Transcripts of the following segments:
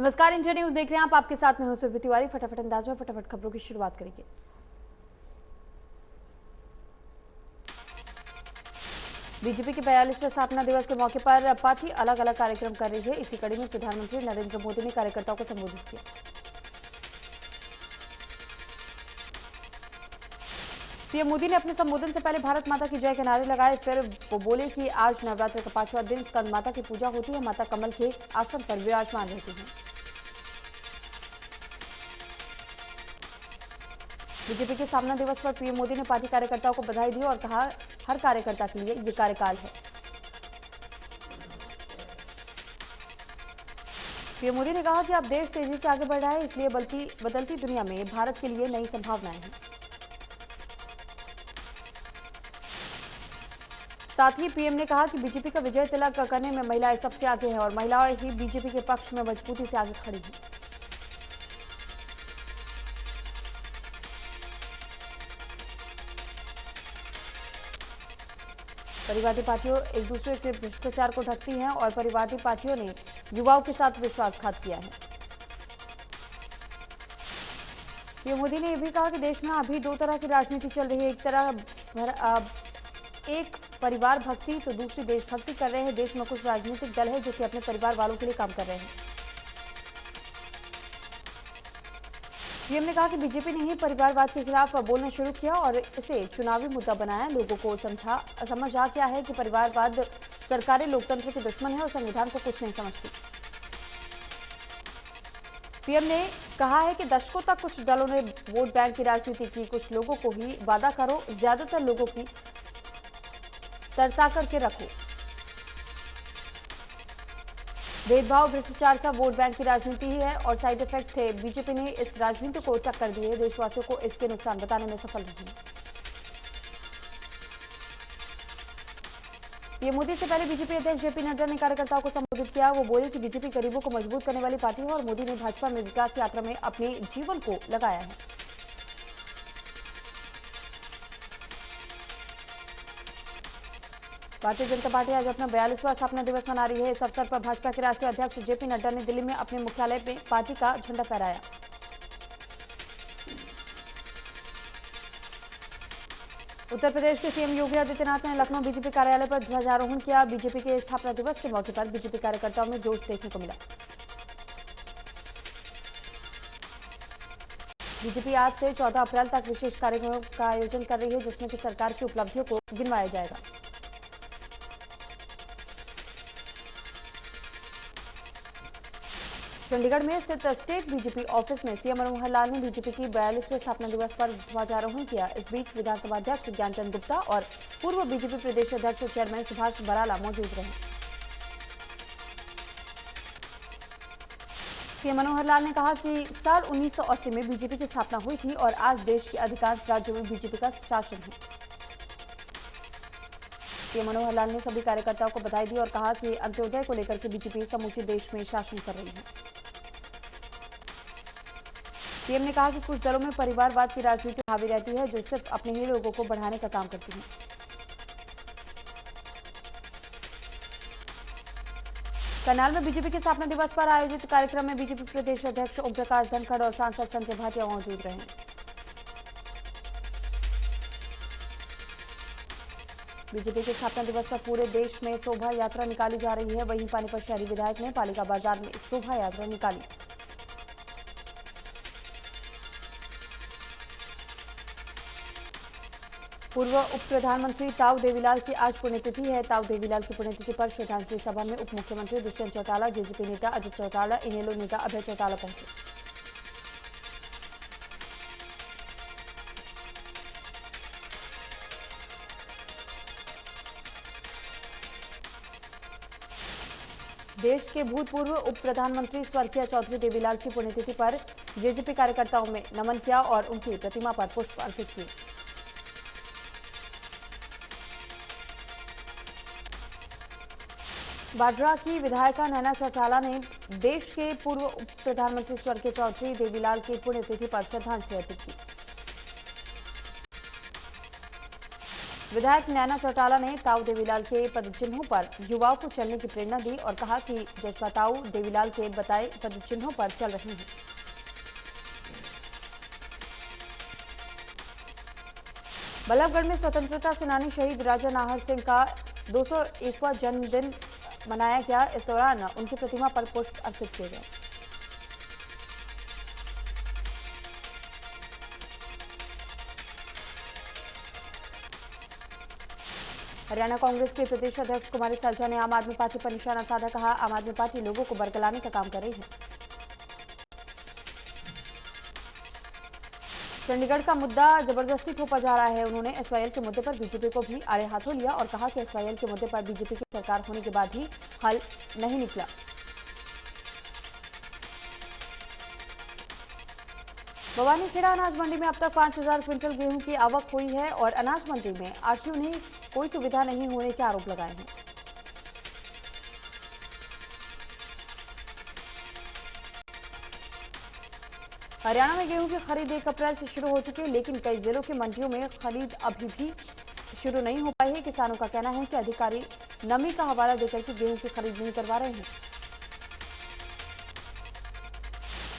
नमस्कार, India news देख रहे हैं आप। आपके साथ में हूं सुरभि तिवारी। फटाफट अंदाज में फटाफट खबरों की शुरुआत करेंगे। बीजेपी के 42वें स्थापना दिवस के मौके पर पार्टी अलग अलग कार्यक्रम कर रही है। इसी कड़ी में प्रधानमंत्री नरेंद्र मोदी ने कार्यकर्ताओं को संबोधित किया। पीएम मोदी ने अपने संबोधन से पहले भारत माता की जय के नारे लगाए। फिर वो बोले कि आज नवरात्र का 5वां दिन स्कंद माता की पूजा होती है। माता कमल के आसन पर विराजमान रहती हैं। बीजेपी के स्थापना दिवस पर पीएम मोदी ने पार्टी कार्यकर्ताओं को बधाई दी और कहा, हर कार्यकर्ता के लिए ये कार्यकाल है। पीएम मोदी ने कहा कि अब देश तेजी से आगे बढ़ रहा है, इसलिए बदलती दुनिया में भारत के लिए नई संभावनाएं हैं। साथ ही पीएम ने कहा कि बीजेपी का विजय तिलक करने में महिलाएं सबसे आगे हैं और महिलाएं ही बीजेपी के पक्ष में मजबूती से आगे खड़ी हैं। परिवारवादी पार्टियों एक दूसरे के भ्रष्टाचार को ढकती हैं और परिवारवादी पार्टियों ने युवाओं के साथ विश्वासघात किया है। पीएम मोदी ने यह भी कहा कि देश में अभी दो तरह की राजनीति चल रही है। एक परिवार भक्ति तो दूसरी देशभक्ति कर रहे हैं। देश में कुछ राजनीतिक दल है जो कि अपने परिवार वालों के लिए काम कर रहे हैं। पीएम ने कहा कि बीजेपी ने ही परिवारवाद के खिलाफ बोलना शुरू किया और इसे चुनावी मुद्दा बनाया। लोगों को समझ आ गया है कि परिवारवाद सरकारें लोकतंत्र के दुश्मन है और संविधान को कुछ नहीं समझती। पीएम ने कहा है कि दशकों तक कुछ दलों ने वोट बैंक की राजनीति की। कुछ लोगों को ही वादा करो, ज्यादातर लोगों की तरसा करके रखो। भेदभाव, भ्रष्टाचार सब वोट बैंक की राजनीति ही है और साइड इफेक्ट थे। बीजेपी ने इस राजनीति को टक्कर दी है। देशवासियों को इसके नुकसान बताने में सफल रही है। पीएम मोदी से पहले बीजेपी अध्यक्ष जेपी नड्डा ने कार्यकर्ताओं को संबोधित किया। वो बोले कि बीजेपी गरीबों को मजबूत करने वाली पार्टी है और मोदी ने भाजपा में विकास यात्रा में अपने जीवन को लगाया है। भारतीय जनता पार्टी आज अपना 42वां स्थापना दिवस मना रही है। इस अवसर पर भाजपा के राष्ट्रीय अध्यक्ष जेपी नड्डा ने दिल्ली में अपने मुख्यालय में पार्टी का झंडा फहराया। उत्तर प्रदेश के सीएम योगी आदित्यनाथ ने लखनऊ बीजेपी कार्यालय पर ध्वजारोहण किया। बीजेपी के स्थापना दिवस के मौके पर बीजेपी कार्यकर्ताओं में जोश देखने को मिला। बीजेपी आज से 14 अप्रैल तक विशेष कार्यक्रमों का आयोजन कर रही है, जिसमें कि सरकार की उपलब्धियों को गिनवाया जाएगा। चंडीगढ़ में स्थित स्टेट बीजेपी ऑफिस में सीएम मनोहर लाल ने बीजेपी की 42वें स्थापना दिवस पर ध्वजारोहण किया। इस बीच विधानसभा अध्यक्ष ज्ञानचंद गुप्ता और पूर्व बीजेपी प्रदेश अध्यक्ष और चेयरमैन सुभाष बराला मौजूद रहे। सीएम मनोहर लाल ने कहा कि साल 1980 में बीजेपी की स्थापना हुई थी और आज देश के अधिकांश राज्यों में बीजेपी का शासन है। सीएम मनोहर लाल ने सभी कार्यकर्ताओं को बधाई दी और कहा कि अंत्योदय को लेकर के बीजेपी समूचे देश में शासन कर रही है। सीएम ने कहा कि कुछ दलों में परिवारवाद की राजनीति हावी रहती है, जो सिर्फ अपने ही लोगों को बढ़ाने का काम करती है। करनाल में बीजेपी के स्थापना दिवस पर आयोजित कार्यक्रम में बीजेपी प्रदेश अध्यक्ष ओम प्रकाश धनखड़ और सांसद संजय भाटिया मौजूद रहे। बीजेपी के स्थापना दिवस पर पूरे देश में शोभा यात्रा निकाली जा रही है। वहीं पानीपत शहरी विधायक ने पालिका बाजार में शोभा यात्रा निकाली। पूर्व उप प्रधानमंत्री ताऊ देवीलाल की आज पुण्यतिथि है। ताऊ देवीलाल की पुण्यतिथि पर श्रद्धांजलि सभा में उप मुख्यमंत्री दुष्यंत चौटाला, जेजेपी नेता अजित चौटाला, इनेलो नेता अभय चौटाला पहुंचे। देश के भूतपूर्व उप प्रधानमंत्री स्वर्गीय चौधरी देवीलाल की पुण्यतिथि पर जेजेपी कार्यकर्ताओं में नमन किया और उनकी प्रतिमा पर पुष्प अर्पित किए। बाड्रा की विधायिका नैना चौटाला ने देश के पूर्व उप प्रधानमंत्री स्वर्गीय चौधरी देवीलाल की पुण्यतिथि पर श्रद्धांजलि अर्पित की। विधायक नैना चौटाला ने ताऊ देवीलाल के पदचिन्हों पर युवाओं को चलने की प्रेरणा दी और कहा कि जज्बा ताऊ देवीलाल के बताए पदचिन्हों पर चल रहे हैं। बल्लभगढ़ में स्वतंत्रता सेनानी शहीद राजा नाहर सिंह का 201वां जन्मदिन मनाया गया। इस दौरान उनकी प्रतिमा पर पुष्प अर्पित किए गए। हरियाणा कांग्रेस के प्रदेश अध्यक्ष कुमारी सैलजा ने आम आदमी पार्टी पर निशाना साधा। कहा, आम आदमी पार्टी लोगों को बरगलाने का काम कर रही है। चंडीगढ़ का मुद्दा जबरदस्ती थोपा जा रहा है। उन्होंने एसवाईएल के मुद्दे पर बीजेपी को भी आड़े हाथों लिया और कहा कि एसवाईएल के मुद्दे पर बीजेपी की सरकार होने के बाद ही हल नहीं निकला। बवानीखेड़ा अनाज मंडी में अब तक 5000 क्विंटल गेहूं की आवक हुई है और अनाज मंडी में आरटीयू ने कोई सुविधा नहीं होने के आरोप लगाए हैं। हरियाणा में गेहूं की खरीद 1 अप्रैल से शुरू हो चुकी है, लेकिन कई जिलों की मंडियों में खरीद अभी भी शुरू नहीं हो पाई है। किसानों का कहना है कि अधिकारी नमी का हवाला देकर के गेहूं की खरीद नहीं करवा रहे हैं।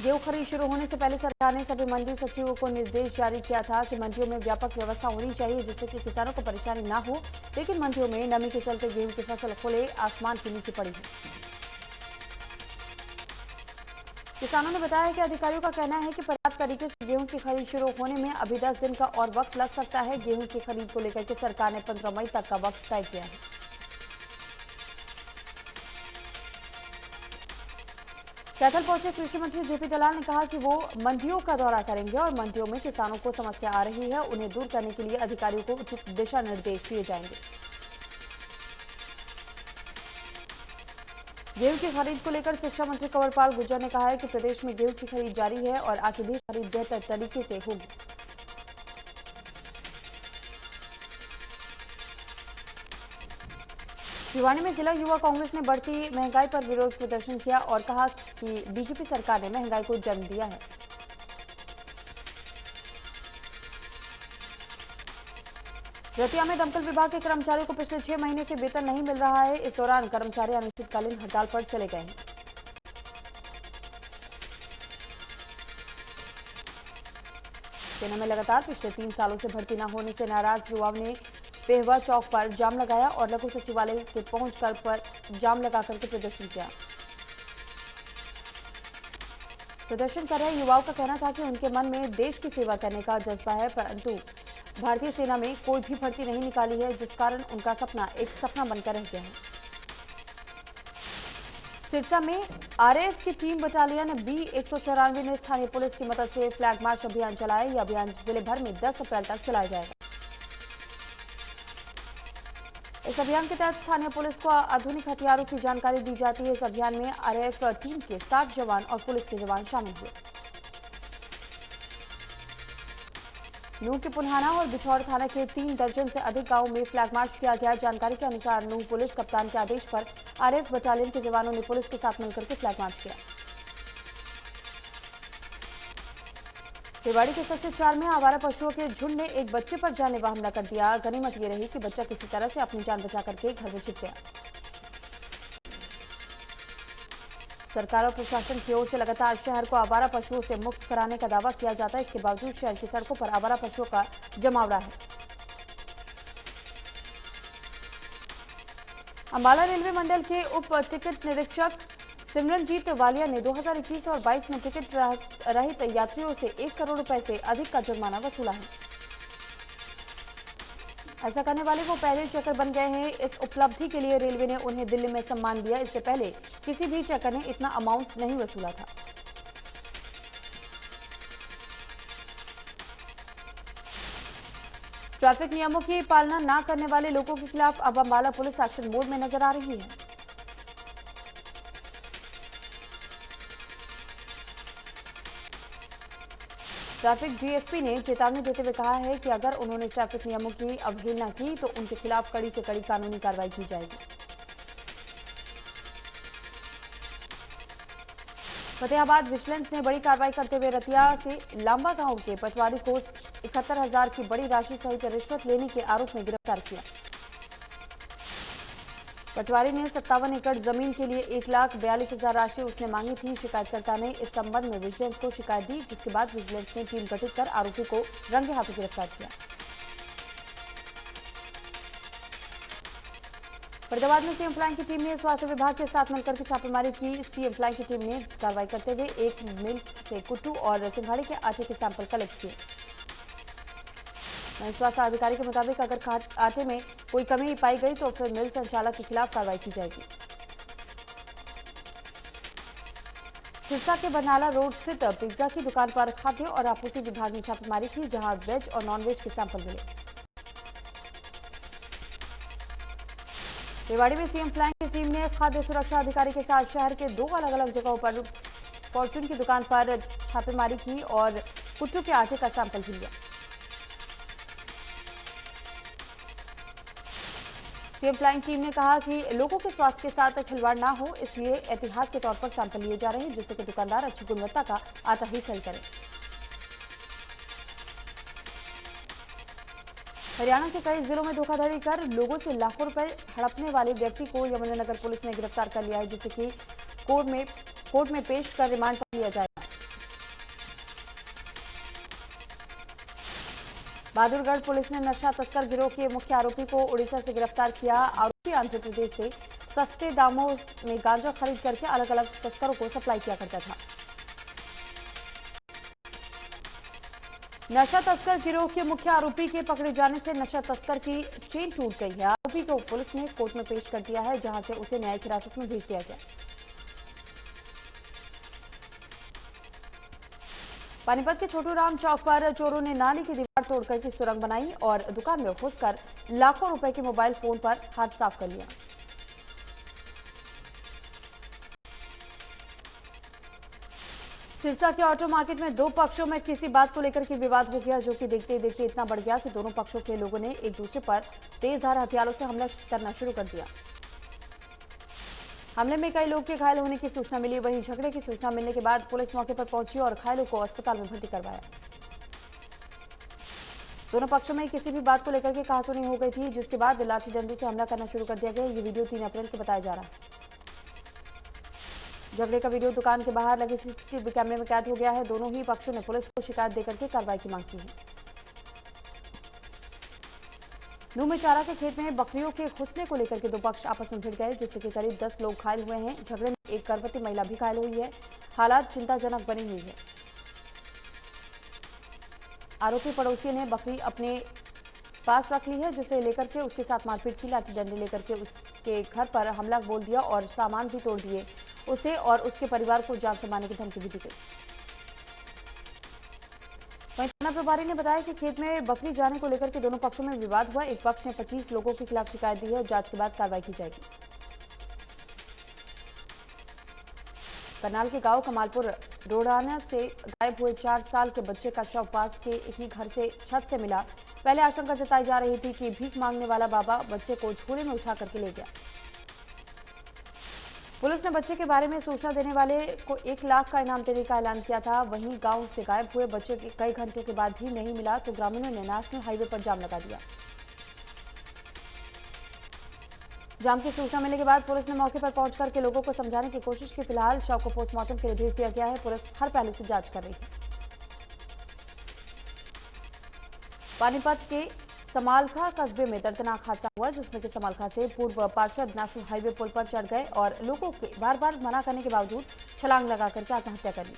गेहूं खरीद शुरू होने से पहले सरकार ने सभी मंडी सचिवों को निर्देश जारी किया था कि मंडियों में व्यापक व्यवस्था होनी चाहिए जिससे कि किसानों को परेशानी ना हो, लेकिन मंडियों में नमी के चलते गेहूं की फसल खुले आसमान के नीचे पड़ी है। किसानों ने बताया कि अधिकारियों का कहना है कि पर्याप्त तरीके से गेहूं की खरीद शुरू होने में अभी 10 दिन का और वक्त लग सकता है। गेहूं की खरीद को लेकर के सरकार ने 15 मई तक का वक्त तय किया है। कैथल पहुंचे कृषि मंत्री जेपी दलाल ने कहा कि वो मंडियों का दौरा करेंगे और मंडियों में किसानों को समस्या आ रही है, उन्हें दूर करने के लिए अधिकारियों को उचित दिशा निर्देश दिए जाएंगे। गेहूं की खरीद को लेकर शिक्षा मंत्री कंवरपाल गुर्जर ने कहा है कि प्रदेश में गेहूं की खरीद जारी है और आगे भी खरीद बेहतर तरीके से होगी। भिवानी में जिला युवा कांग्रेस ने बढ़ती महंगाई पर विरोध प्रदर्शन किया और कहा कि बीजेपी सरकार ने महंगाई को जन्म दिया है। रतिया में दमकल विभाग के कर्मचारियों को पिछले 6 महीने से वेतन नहीं मिल रहा है। इस दौरान कर्मचारी अनिश्चितकालीन हड़ताल पर चले गए हैं। सेना में लगातार पिछले 3 सालों से भर्ती न होने से नाराज युवाओं ने पेहवा चौक पर जाम लगाया और लघु सचिवालय के पहुंचकर पर जाम लगा करके प्रदर्शन किया। प्रदर्शन कर रहे युवाओं का कहना था कि उनके मन में देश की सेवा करने का जज्बा है, परंतु भारतीय सेना में कोई भी भर्ती नहीं निकाली है, जिस कारण उनका सपना एक सपना बनकर रह गया है। सिरसा में आरएएफ की टीम बटालियन B194 ने स्थानीय पुलिस की मदद से फ्लैग मार्च अभियान चलाया। यह अभियान जिले भर में 10 अप्रैल तक चलाया जाएगा। इस अभियान के तहत स्थानीय पुलिस को आधुनिक हथियारों की जानकारी दी जाती है। इस अभियान में आरएएफ टीम के 60 जवान और पुलिस के जवान शामिल हुए। नूह के पुन्हाना और बिछौर थाना के 3 दर्जन से अधिक गांवों में फ्लैग मार्च किया गया। जानकारी के अनुसार नूह पुलिस कप्तान के आदेश पर आरएएफ बटालियन के जवानों ने पुलिस के साथ मिलकर के फ्लैग मार्च किया। रेवाड़ी के सेक्टर 4 में आवारा पशुओं के झुंड ने एक बच्चे पर जानलेवा हमला कर दिया। गनीमत ये रही कि बच्चा किसी तरह से अपनी जान बचा करके घर में छिप गया। सरकार और प्रशासन की ओर से लगातार शहर को आवारा पशुओं से मुक्त कराने का दावा किया जाता है। इसके बावजूद शहर की सड़कों पर आवारा पशुओं का जमावड़ा है। अंबाला रेलवे मंडल के उप टिकट निरीक्षक सिमरनजीत वालिया ने 2021 और 22 में टिकट रहित यात्रियों से 1 करोड़ रुपए से अधिक का जुर्माना वसूला है। ऐसा करने वाले वो पहले चेकर बन गए हैं। इस उपलब्धि के लिए रेलवे ने उन्हें दिल्ली में सम्मान दिया। इससे पहले किसी भी चेकर ने इतना अमाउंट नहीं वसूला था। ट्रैफिक नियमों की पालना न करने वाले लोगों के खिलाफ अब अंबाला पुलिस एक्शन मोड में नजर आ रही है। ट्रैफिक डीएसपी ने चेतावनी देते हुए कहा है कि अगर उन्होंने ट्रैफिक नियमों की अवहेलना की तो उनके खिलाफ कड़ी से कड़ी कानूनी कार्रवाई की जाएगी। फतेहाबाद विजिलेंस ने बड़ी कार्रवाई करते हुए रतिया से लांबा गांव के पटवारी को 71,000 की बड़ी राशि सहित रिश्वत लेने के आरोप में गिरफ्तार किया। पटवारी ने 57 एकड़ जमीन के लिए 1,42,000 राशि उसने मांगी थी। शिकायतकर्ता ने इस संबंध में विजिलेंस को शिकायत दी, जिसके बाद विजिलेंस ने टीम गठित कर आरोपी को रंगे हाथों गिरफ्तार किया। फरीदाबाद में सीएम फ्लाइंग की टीम ने स्वास्थ्य विभाग के साथ मिलकर के छापेमारी की। सीएम फ्लाइंग की टीम ने कार्रवाई करते हुए एक मिल से कुट्टू और सिंघाड़े के आटे के सैंपल कलेक्ट किए। वहीं स्वास्थ्य अधिकारी के मुताबिक अगर आटे में कोई कमी पाई गई तो फिर मिल संचालक के खिलाफ कार्रवाई की जाएगी। सिरसा के बरनाला रोड स्थित पिज्जा की दुकान पर खाद्य और आपूर्ति विभाग ने छापेमारी की, जहां वेज और नॉन वेज के सैंपल मिले। रेवाड़ी में सीएम फ्लाइंग की टीम ने खाद्य सुरक्षा अधिकारी के साथ शहर के 2 अलग-अलग जगहों पर फॉर्चून की दुकान पर छापेमारी की और कुट्टू के आटे का सैंपल भी लिया। सीएम फ्लाइंग टीम ने कहा कि लोगों के स्वास्थ्य के साथ खिलवाड़ ना हो, इसलिए एहतियात के तौर पर सैंपल लिए जा रहे हैं, जिससे कि दुकानदार अच्छी गुणवत्ता का आटा ही सेल करें। हरियाणा के कई जिलों में धोखाधड़ी कर लोगों से लाखों रुपए हड़पने वाले व्यक्ति को यमुनानगर पुलिस ने गिरफ्तार कर लिया है, जिसे कि कोर्ट में पेश कर रिमांड पर लिया जाएगा। बहादुरगढ़ पुलिस ने नशा तस्कर गिरोह के मुख्य आरोपी को उड़ीसा से गिरफ्तार किया। आरोपी आंध्र प्रदेश से सस्ते दामों में गांजा खरीद करके अलग अलग तस्करों को सप्लाई किया करता था। नशा तस्कर गिरोह के मुख्य आरोपी के पकड़े जाने से नशा तस्कर की चेन टूट गई है। आरोपी को पुलिस ने कोर्ट में पेश कर दिया है, जहां से उसे न्यायिक हिरासत में भेज दिया गया। पानीपत के छोटू राम चौक पर चोरों ने नाली की दीवार तोड़कर की सुरंग बनाई और दुकान में घुसकर लाखों रुपए के मोबाइल फोन पर हाथ साफ कर लिया। सिरसा के ऑटो मार्केट में 2 पक्षों में किसी बात को लेकर के विवाद हो गया, जो कि देखते ही देखते इतना बढ़ गया कि दोनों पक्षों के लोगों ने एक दूसरे पर तेजधार हथियारों से हमला करना शुरू कर दिया। हमले में कई लोग के घायल होने की सूचना मिली। वहीं झगड़े की सूचना मिलने के बाद पुलिस मौके पर पहुंची और घायलों को अस्पताल में भर्ती करवाया। दोनों पक्षों में किसी भी बात को लेकर के कहासुनी हो गई थी, जिसके बाद लाठी डंडों से हमला करना शुरू कर दिया गया। ये वीडियो 3 अप्रैल को बताया जा रहा है। झगड़े का वीडियो दुकान के बाहर लगे सीसीटीवी कैमरे में कैद हो गया है। दोनों ही पक्षों ने पुलिस को शिकायत देकर के कार्रवाई की मांग की है। नूह में चारा के खेत में बकरियों के घुसने को लेकर के 2 पक्ष आपस में भिड़ गए, जिससे कि करीब 10 लोग घायल हुए हैं। झगड़े में एक गर्भवती महिला भी घायल हुई है। हालात चिंताजनक बनी हुई है। आरोपी पड़ोसी ने बकरी अपने पास रख ली है, जिसे लेकर के उसके साथ मारपीट की। लाठी डंडे लेकर के उसके घर पर हमला बोल दिया और सामान भी तोड़ दिए। उसे और उसके परिवार को जान से मारने की धमकी भी दी गई। वहीं थाना प्रभारी ने बताया कि खेत में बकरी जाने को लेकर के दोनों पक्षों में विवाद हुआ। एक पक्ष ने 25 लोगों के खिलाफ शिकायत दी है। जांच के बाद कार्रवाई की जाएगी। करनाल के गांव कमालपुर रोडाना से गायब हुए 4 साल के बच्चे का शव पास के ही घर से छत से मिला। पहले आशंका जताई जा रही थी कि भीख मांगने वाला बाबा बच्चे को झोले में उठा करके ले गया। पुलिस ने बच्चे के बारे में सूचना देने वाले को 1 लाख का इनाम देने का ऐलान किया था। वहीं गांव से गायब हुए बच्चे के कई घंटों के बाद भी नहीं मिला तो ग्रामीणों ने नेशनल हाईवे पर जाम लगा दिया। जाम की सूचना मिलने के बाद पुलिस ने मौके पर पहुंच करके लोगों को समझाने की कोशिश की। फिलहाल शव को पोस्टमार्टम के लिए भेज दिया गया है। पुलिस हर पहलू से जांच कर रही है। पानीपत के समालखा कस्बे में दर्दनाक हादसा हुआ, जिसमें कि समालखा से पूर्व पार्षद नेशनल हाईवे पुल पर चढ़ गए और लोगों के बार बार मना करने के बावजूद छलांग लगा करके आत्महत्या कर ली।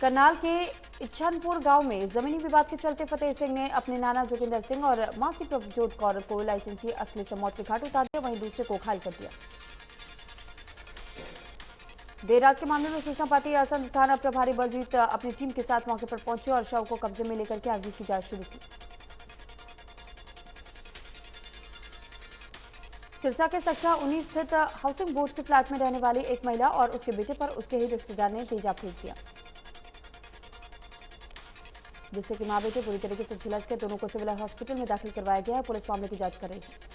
करनाल के इच्छनपुर गांव में जमीनी विवाद के चलते फतेह सिंह ने अपने नाना जोगिंदर सिंह और मासी प्रभजोत कौर को लाइसेंसी असले से मौत के घाट उतार दिया। वहीं दूसरे को घायल कर दिया। देर रात के मामले में सूचना पाते ही असम थाना प्रभारी बलजीत अपनी टीम के साथ मौके पर पहुंचे और शव को कब्जे में लेकर के आगे की जांच शुरू की। सिरसा के सेक्टर 19 स्थित हाउसिंग बोर्ड के फ्लैट में रहने वाली एक महिला और उसके बेटे पर उसके ही रिश्तेदार ने तेजाब फेंक दिया, जिससे कि मां बेटे पूरी तरीके से झुलस गए। दोनों को सिविल हॉस्पिटल में दाखिल करवाया गया है। पुलिस मामले की जांच कर रही है।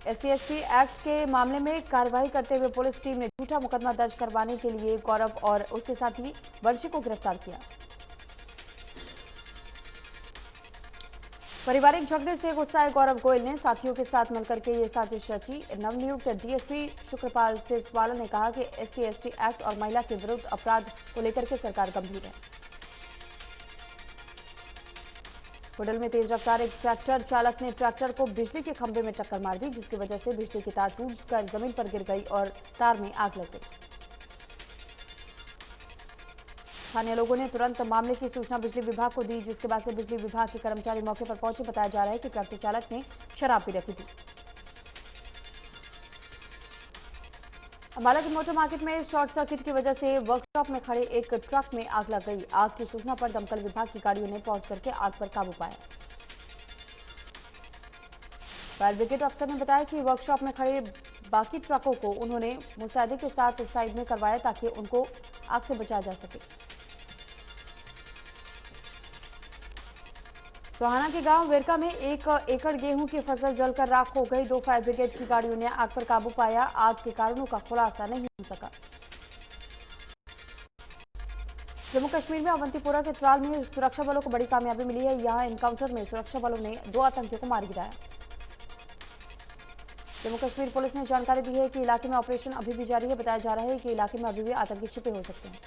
SC/ST एक्ट के मामले में कार्रवाई करते हुए पुलिस टीम ने झूठा मुकदमा दर्ज करवाने के लिए गौरव और उसके साथी वंशी को गिरफ्तार किया। पारिवारिक झगड़े से गुस्साए गौरव गोयल ने साथियों के साथ मिलकर के ये साजिश रची। नवनियुक्त DSP शुक्रपाल सिरस्वाला ने कहा कि SC/ST एक्ट और महिला के विरुद्ध अपराध को लेकर के सरकार गंभीर है। होडल में तेज रफ्तार एक ट्रैक्टर चालक ने ट्रैक्टर को बिजली के खंभे में टक्कर मार दी, जिसकी वजह से बिजली की तार टूटकर जमीन पर गिर गई और तार में आग लग गई। स्थानीय लोगों ने तुरंत मामले की सूचना बिजली विभाग को दी, जिसके बाद से बिजली विभाग के कर्मचारी मौके पर पहुंचे। बताया जा रहा है कि ट्रैक्टर चालक ने शराब पी रखी थी। अम्बाला के मोटर मार्केट में शॉर्ट सर्किट की वजह से वर्कशॉप में खड़े एक ट्रक में आग लग गई। आग की सूचना पर दमकल विभाग की गाड़ियों ने पहुंच करके आग पर काबू पाया। फायर ब्रिगेड अफसर ने बताया कि वर्कशॉप में खड़े बाकी ट्रकों को उन्होंने मुस्तैदी के साथ साइड में करवाया ताकि उनको आग से बचाया जा सके। सोहाना के गांव वेरका में 1 एकड़ गेहूं की फसल जलकर राख हो गई। 2 फायर ब्रिगेड की गाड़ियों ने आग पर काबू पाया। आग के कारणों का खुलासा नहीं हो सका। जम्मू कश्मीर में अवंतीपोरा के त्राल में सुरक्षा बलों को बड़ी कामयाबी मिली है। यहां एनकाउंटर में सुरक्षा बलों ने 2 आतंकियों को मार गिराया। जम्मू कश्मीर पुलिस ने जानकारी दी है कि इलाके में ऑपरेशन अभी भी जारी है। बताया जा रहा है कि इलाके में अभी भी आतंकी छिपे हो सकते हैं।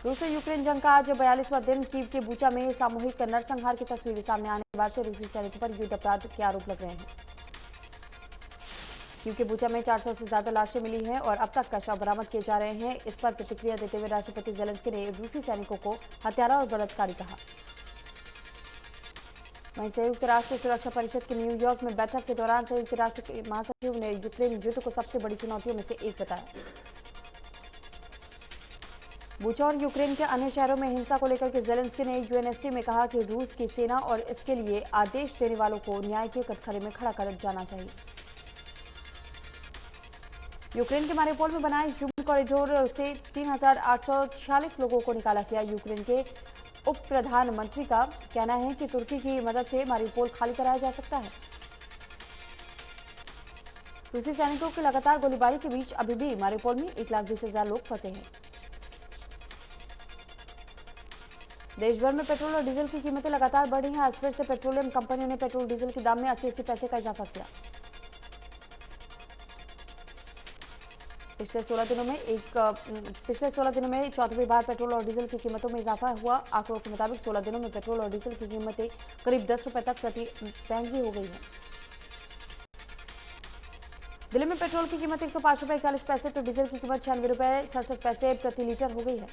रूस यूक्रेन जंग का आज 42वां दिन। कीव के बूचा में सामूहिक नरसंहार की तस्वीरें सामने आने के बाद से रूसी सैनिकों पर युद्ध अपराध के आरोप लग रहे हैं। कीव के बूचा में 400 से ज्यादा लाशें मिली हैं और अब तक का शव बरामद किए जा रहे हैं। इस पर प्रतिक्रिया देते हुए राष्ट्रपति ज़ेलेंस्की ने रूसी सैनिकों को हत्यारा और बलात्कारी कहा। वहीं संयुक्त राष्ट्र सुरक्षा परिषद की न्यूयॉर्क में बैठक के दौरान संयुक्त राष्ट्र के महासचिव ने यूक्रेन युद्ध को सबसे बड़ी चुनौतियों में से एक बताया। बूचा और यूक्रेन के अन्य शहरों में हिंसा को लेकर के ज़ेलेंस्की ने UNSC में कहा कि रूस की सेना और इसके लिए आदेश देने वालों को न्याय के कटघरे में खड़ा कर जाना चाहिए। यूक्रेन के मारिउपोल में बनाए ह्यूमन कॉरिडोर से 3846 लोगों को निकाला गया। यूक्रेन के उप प्रधानमंत्री का कहना है कि तुर्की की मदद से मारिउपोल खाली कराया जा सकता है। रूसी सैनिकों की लगातार गोलीबारी के बीच अभी भी मारिउपोल में 1,20,000 लोग फंसे हैं। देश भर में पेट्रोल और डीजल की कीमतें लगातार बढ़ रही हैं। आज फिर से पेट्रोलियम कंपनियों ने पेट्रोल डीजल के दाम में 80 पैसे का इजाफा किया। पिछले 16 दिनों में चौथी बार पेट्रोल और डीजल की कीमतों में इजाफा हुआ। आंकड़ों के मुताबिक 16 दिनों में पेट्रोल और डीजल की कीमतें करीब 10 रुपए तक प्रति महंगी हो गई है। दिल्ली में पेट्रोल की कीमत 105 रुपए 41 पैसे तो डीजल की कीमत 96 रुपए 67 पैसे प्रति लीटर हो गई है।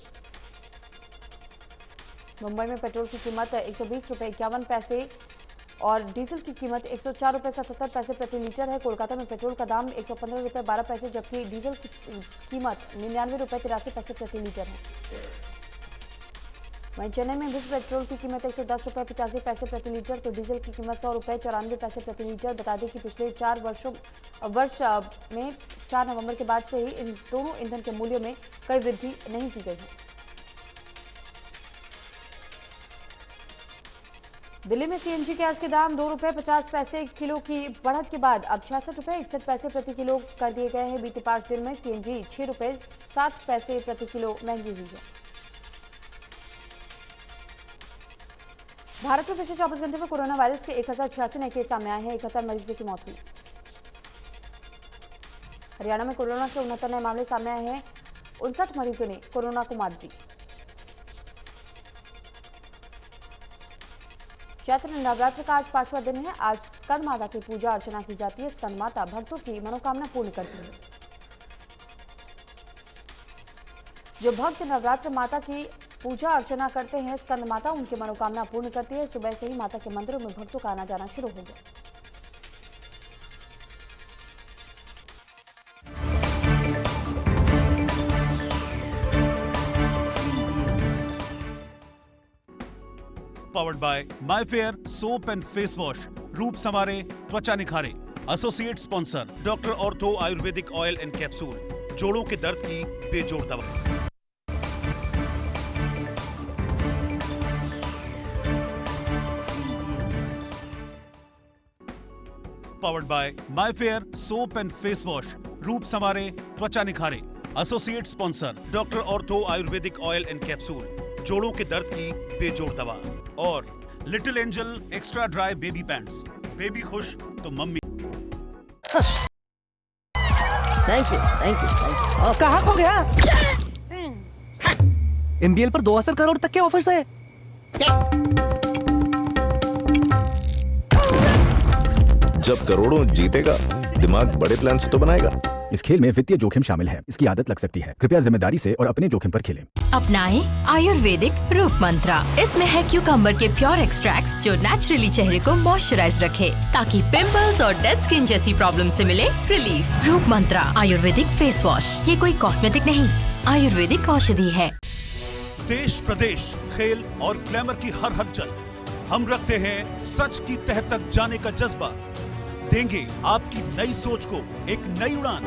मुंबई में पेट्रोल की कीमत 120 रुपए 51 पैसे और डीजल की कीमत 104 रुपए 77 पैसे प्रति लीटर है। कोलकाता में पेट्रोल का दाम 115 रुपए 12 पैसे जबकि डीजल की कीमत 99 रुपए 83 पैसे प्रति लीटर है। वहीं चेन्नई में भी पेट्रोल की कीमत 110 रुपए 85 पैसे प्रति लीटर तो डीजल की कीमत 100 रुपए 94 पैसे प्रति लीटर। बता दें कि पिछले 4 वर्ष में 4 नवंबर के बाद से ही इन दोनों ईंधन के मूल्यों में कोई वृद्धि नहीं की गई है। दिल्ली में CNG गैस के दाम 2 रुपए 50 पैसे किलो की बढ़त के बाद अब 66 रुपए 61 पैसे प्रति किलो कर दिए गए हैं। बीते 5 दिन में CNG 6 रुपए 60 पैसे प्रति किलो महंगी हुई है। भारत में पिछले 24 घंटे में कोरोना वायरस के 1086 नए केस सामने आए हैं। 71 मरीजों की मौत हुई। हरियाणा में कोरोना के 69 नए मामले सामने आए हैं। 59 मरीजों ने कोरोना को मात दी। चैत्र नवरात्र का आज 5वां दिन है। आज स्कंद माता की पूजा अर्चना की जाती है। स्कंद माता भक्तों की मनोकामना पूर्ण करती है। जो भक्त नवरात्र माता की पूजा अर्चना करते हैं, स्कंद माता उनकी मनोकामना पूर्ण करती है। सुबह से ही माता के मंदिरों में भक्तों का आना जाना शुरू हो गया। Powered by Myfair soap and face wash. रूप संवारे, त्वचा निखारे। Associate sponsor doctor ortho Ayurvedic oil and capsule. जोड़ों के दर्द की बेजोड़ दवा। Powered by Myfair soap and face wash, रूप संवारे त्वचा निखारे। Associate sponsor doctor ortho Ayurvedic oil and capsule, जोड़ों के दर्द की बेजोड़ दवा। और little angel extra dry baby pants, baby खुश तो mummy. Thank you thank you thank you. कहाँ खो गया? MBL पर 2000 करोड़ तक के ऑफर्स है। जब करोड़ों जीतेगा, दिमाग बड़े प्लान से तो बनाएगा। इस खेल में वित्तीय जोखिम शामिल है, इसकी आदत लग सकती है। कृपया जिम्मेदारी से और अपने जोखिम पर खेलें। अपनाएं आयुर्वेदिक रूप मंत्रा। इसमें है क्यूकम्बर के प्योर एक्सट्रैक्ट्स जो नेचुरली चेहरे को मॉइस्चराइज रखे, ताकि पिंपल्स और डेड स्किन जैसी प्रॉब्लम से मिले रिलीफ। रूप मंत्रा आयुर्वेदिक फेस वॉश, ये कोई कॉस्मेटिक नहीं, आयुर्वेदिक औषधि है। देश प्रदेश, खेल और ग्लैमर की हर हलचल, हम रखते हैं सच की तह तक जाने का जज्बा। देंगे आपकी नई सोच को एक नई उड़ान।